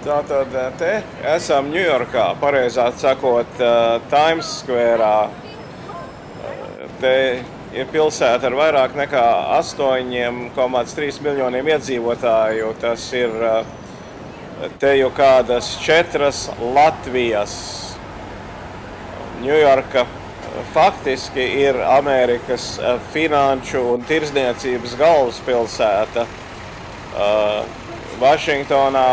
Tātad te esam Ņujorkā, pareizāk sakot, Times Square'ā. Te ir pilsēta ar vairāk nekā 8,3 miljoniem iedzīvotāju. Tas ir te jau kādas 4 Latvijas. Ņujorka faktiski ir Amerikas finanšu un tirdzniecības galvaspilsēta. Vašingtonā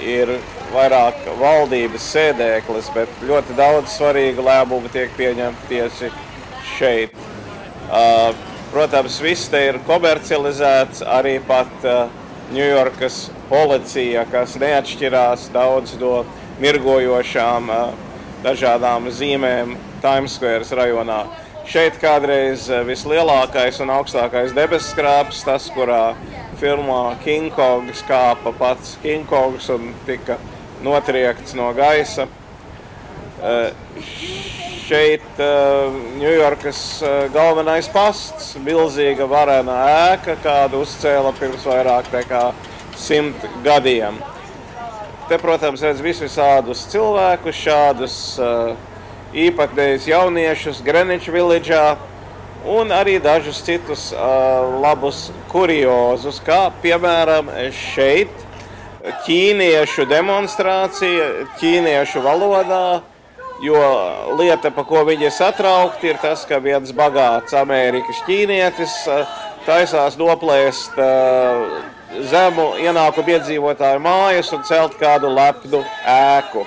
ir vairāk valdības sēdēklis, bet ļoti daudz svarīgu lēmumu tiek pieņemti tieši šeit. Protams, viss te ir komercializēts, arī pat Ņujorkas policija, kas neatšķirās daudz no mirgojošām dažādām zīmēm Times Square rajonā. Šeit kādreiz vislielākais un augstākais debesskrāps, tas, kurā filmā King Kongs kāpa pats King Kongs un tika notriekts no gaisa. Šeit Ņujorkas galvenais pasts, milzīga varena ēka, kādu uzcēla pirms vairāk nekā 100 gadiem. Te, protams, redz visādus cilvēkus, šādus īpatnējus jauniešus Greenwich Village'ā, un arī dažus citus labus kuriozus, kā piemēram šeit ķīniešu demonstrācija ķīniešu valodā, jo lieta, pa ko viņi ir satraukti, ir tas, ka viens bagāts Amerikas ķīnietis taisās noplēst zemu ienākumu iedzīvotāju mājas un celt kādu lepnu ēku.